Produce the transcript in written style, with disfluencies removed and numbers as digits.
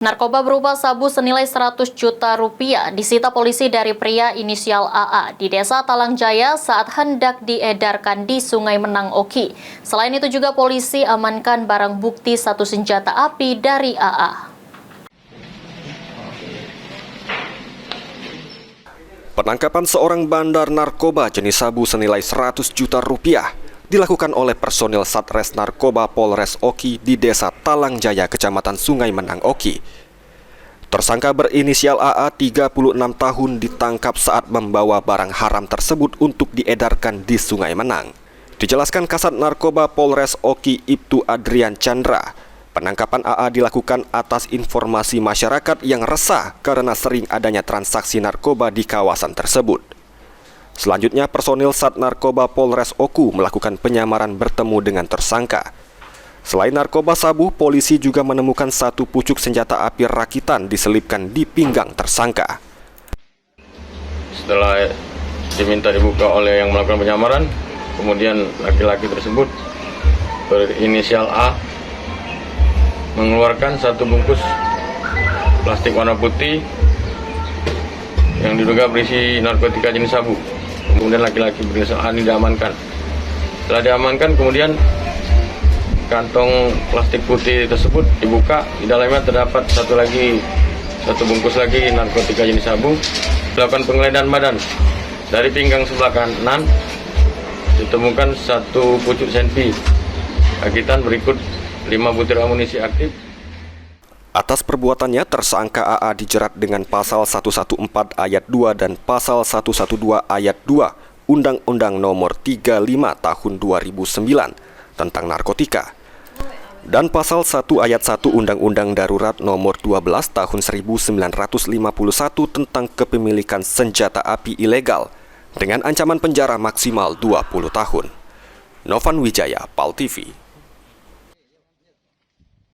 Narkoba berupa sabu senilai 100 juta rupiah disita polisi dari pria inisial AA di Desa Talangjaya saat hendak diedarkan di Sungai Menang Oki. Selain itu juga polisi amankan barang bukti satu senjata api dari AA. Penangkapan seorang bandar narkoba jenis sabu senilai 100 juta rupiah dilakukan oleh personil Satres Narkoba Polres Oki di Desa Talangjaya, Kecamatan Sungai Menang Oki. Tersangka berinisial AA 36 tahun ditangkap saat membawa barang haram tersebut untuk diedarkan di Sungai Menang. Dijelaskan Kasat Narkoba Polres Oki Ibtu Adrian Chandra, penangkapan AA dilakukan atas informasi masyarakat yang resah karena sering adanya transaksi narkoba di kawasan tersebut. Selanjutnya, personil Sat Narkoba Polres Oku melakukan penyamaran bertemu dengan tersangka. Selain narkoba sabu, polisi juga menemukan satu pucuk senjata api rakitan diselipkan di pinggang tersangka. Setelah diminta dibuka oleh yang melakukan penyamaran, kemudian laki-laki tersebut berinisial A mengeluarkan satu bungkus plastik warna putih yang diduga berisi narkotika jenis sabu. Kemudian laki-laki berinisial A ini diamankan. Setelah diamankan, kemudian kantong plastik putih tersebut dibuka. Di dalamnya terdapat satu bungkus lagi narkotika jenis sabu. Dilakukan penggeledahan badan. Dari pinggang sebelah kanan ditemukan satu pucuk senpi rakitan berikut 5 butir amunisi aktif. Atas perbuatannya, tersangka AA dijerat dengan pasal 114 ayat 2 dan pasal 112 ayat 2 Undang-Undang Nomor 35 Tahun 2009 tentang narkotika dan pasal 1 ayat 1 Undang-Undang Darurat Nomor 12 Tahun 1951 tentang kepemilikan senjata api ilegal dengan ancaman penjara maksimal 20 tahun. Novan Wijaya, PAL TV.